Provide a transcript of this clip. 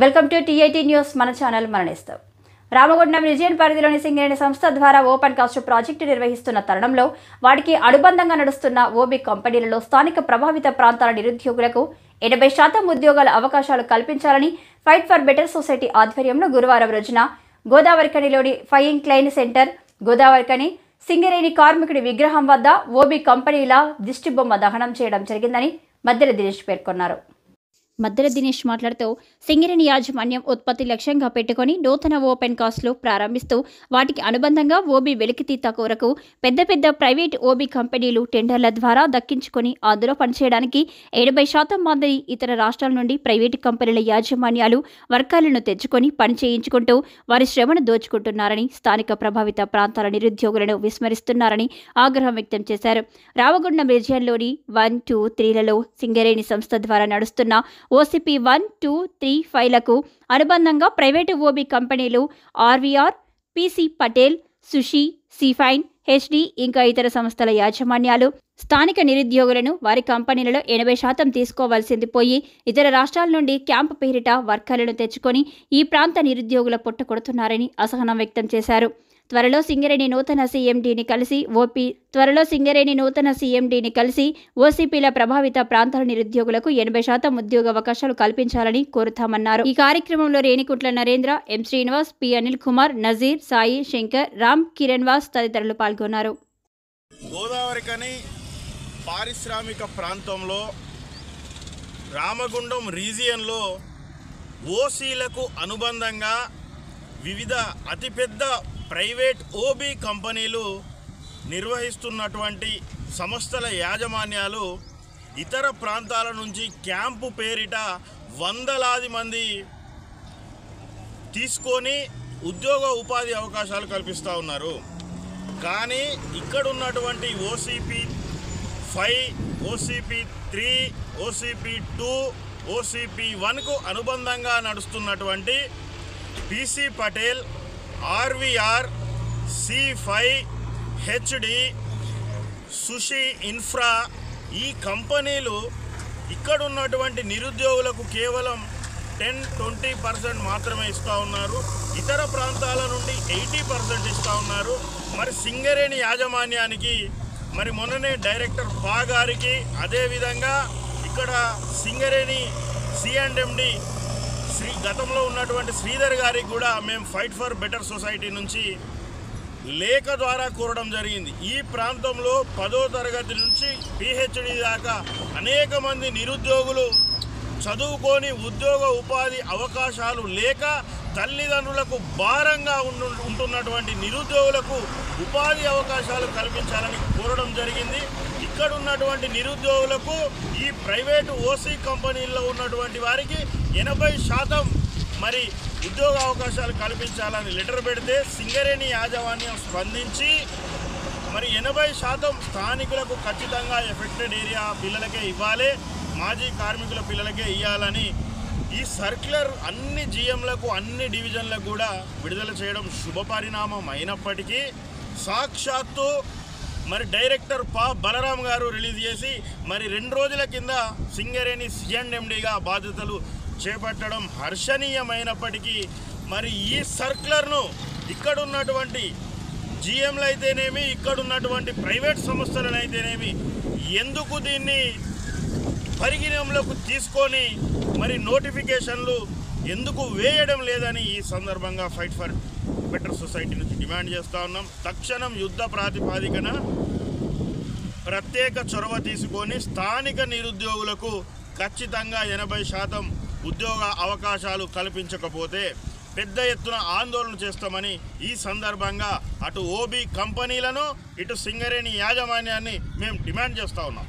Welcome to TIT news. మన channel మరణిస్తాం. Ramagundam region పరిధిలోని సింగరేణి సంస్థ ద్వారా ఓపెన్ కాస్ట్ ప్రాజెక్టు నిర్వహిస్తున్న తరుణంలో వాటికి అనుబంధంగా నడుస్తున్న ఓబీ కంపెనీలలో స్థానిక ప్రభావిత ప్రాంతాల నిరుద్యోగులకు 80% ఉద్యోగాల అవకాశాలు కల్పించాలని ఫైట్ ఫర్ బెటర్ సొసైటీ ఆధ్వర్యంలో గురువారం రోజున గోదావరిఖనిలోని ఫైయింగ్ క్లైన్ సెంటర్ గోదావరిఖని సింగరేణి కార్మికుడి విగ్రహం వద్ద ఓబీ కంపెనీల దిష్టిబొమ్మ దహనం చేయడం జరిగిందని మద్దెల దినేష్ పేర్కొన్నారు. మద్దెల దినేష్ మాట్లాడుతూ సింగరేణి యాజమాన్యం ఉత్పత్తి లక్ష్యంగా పెట్టుకుని నూతన ఓపెన్ కాస్ట్లు ప్రారంభిస్తూ వాటికి అనుబంధంగా ఓబీ వెలికితీత కొరకు పెద్ద ప్రైవేట్ ఓబీ కంపెనీలు టెండర్ల ద్వారా దక్కించుకొని అందులో పనిచేయడానికి 80% మంది ఇతర రాష్ట్రాల నుండి ప్రైవేటు కంపెనీల యాజమాన్యాలు వర్గాలను తెచ్చుకొని పని చేయించుకుంటూ వారి శ్రమను దోచుకుంటున్నారని, స్థానిక ప్రభావిత ప్రాంతాల నిరుద్యోగులను విస్మరిస్తున్నారని ఆగ్రహం వ్యక్తం చేశారు. రామగుండం రీజియన్లోని 1, 2, 3లలో సింగరేణి సంస్థ ద్వారా నడుస్తున్న ఓసీపీ 1, 2, 3, 5లకు అనుబంధంగా ప్రైవేటు ఓబీ కంపెనీలు ఆర్వీఆర్, పీసీ పటేల్, సుషి, సీఫైన్, హెచ్డి ఇంకా ఇతర సంస్థల యాజమాన్యాలు స్థానిక నిరుద్యోగులను వారి కంపెనీలలో 80% తీసుకోవాల్సింది పోయి ఇతర రాష్ట్రాల నుండి క్యాంపు పేరిట వర్కర్లను తెచ్చుకొని ఈ ప్రాంత నిరుద్యోగుల పొట్ట కొడుతున్నారని అసహనం వ్యక్తం చేశారు. త్వరలో సింగరేణి నూతన సీఎండీని కలిసి ఓసీపీల ప్రభావిత ప్రాంతాల నిరుద్యోగులకు 80% ఉద్యోగ అవకాశాలు కల్పించాలని కోరుతామన్నారు. ఈ కార్యక్రమంలో రేణికుంట్ల నరేంద్ర, ఎం శ్రీనివాస్, పి అనిల్ కుమార్, నజీర్, సాయి, శంకర్, రామ్, కిరణ్ వాస్ తదితరులు పాల్గొన్నారు. గోదావరిఖని పారిశ్రామిక ప్రాంతంలో రామగుండం రీజియన్లో ఓసీలకు అనుబంధంగా వివిధ అతిపెద్ద ప్రైవేట్ ఓబీ కంపెనీలు నిర్వహిస్తున్నటువంటి సంస్థల యాజమాన్యాలు ఇతర ప్రాంతాల నుంచి క్యాంపు పేరిట వందలాది మంది తీసుకొని ఉద్యోగ ఉపాధి అవకాశాలు కల్పిస్తూ ఉన్నారు. కానీ ఇక్కడ ఉన్నటువంటి ఓసీపీ 5, ఓసీపీ 3, ఓసీపీ 2, ఓసీపీ 1కు అనుబంధంగా నడుస్తున్నటువంటి PC Patel, RVR, C5, HD, Sushee infra ఈ కంపెనీలు ఇక్కడ ఉన్నటువంటి నిరుద్యోగులకు కేవలం 10-20% మాత్రమే ఇస్తూ ఉన్నారు. ఇతర ప్రాంతాల నుండి 80% ఇస్తూ ఉన్నారు. మరి సింగరేణి యాజమాన్యానికి మరి మొన్ననే డైరెక్టర్ పా గారికి, అదేవిధంగా ఇక్కడ సింగరేణి C&MD గతంలో ఉన్నటువంటి శ్రీధర్ గారికి కూడా మేము ఫైట్ ఫర్ బెటర్ సొసైటీ నుంచి లేఖ ద్వారా కోరడం జరిగింది. ఈ ప్రాంతంలో 10వ తరగతి నుంచి PhD దాకా అనేక మంది నిరుద్యోగులు చదువుకొని ఉద్యోగ ఉపాధి అవకాశాలు లేక తల్లిదండ్రులకు భారంగా ఉంటున్నటువంటి నిరుద్యోగులకు ఉపాధి అవకాశాలు కల్పించాలని కోరడం జరిగింది. ఇక్కడ ఉన్నటువంటి నిరుద్యోగులకు ఈ ప్రైవేటు ఓసీ కంపెనీల్లో ఉన్నటువంటి వారికి 80% మరి ఉద్యోగ అవకాశాలు కల్పించాలని లెటర్ పెడితే సింగరేణి యాజమాన్యం స్పందించి మరి 80% స్థానికులకు ఖచ్చితంగా ఎఫెక్టెడ్ ఏరియా పిల్లలకే ఇవ్వాలి, మాజీ కార్మికుల పిల్లలకే ఇవ్వాలని ఈ సర్క్యులర్ అన్ని జీఎంలకు, అన్ని డివిజన్లకు కూడా విడుదల చేయడం శుభపరిణామం అయినప్పటికీ సాక్షాత్తు మరి డైరెక్టర్ పా బలరాం గారు రిలీజ్ చేసి మరి 2 రోజుల కింద సింగరేణి C&MDగా బాధ్యతలు చేపట్టడం హర్షణీయమైనప్పటికీ మరి ఈ సర్క్యులర్ను ఇక్కడ ఉన్నటువంటి జీఎంలు అయితేనేమి, ఇక్కడ ఉన్నటువంటి ప్రైవేట్ సంస్థలనైతేనేమి ఎందుకు దీన్ని పరిగణనలోకి తీసుకొని మరి నోటిఫికేషన్లు ఎందుకు వేయడం లేదని ఈ సందర్భంగా ఫైట్ ఫర్ బెటర్ సొసైటీ నుంచి డిమాండ్ చేస్తూ ఉన్నాం. తక్షణం యుద్ధ ప్రాతిపాదికన ప్రత్యేక చొరవ తీసుకొని స్థానిక నిరుద్యోగులకు ఖచ్చితంగా 80% ఉద్యోగ అవకాశాలు కల్పించకపోతే పెద్ద ఎత్తున ఆందోళన చేస్తామని ఈ సందర్భంగా అటు ఓబీ కంపెనీలను, ఇటు సింగరేణి యాజమాన్యాన్ని మేము డిమాండ్ చేస్తూ ఉన్నాం.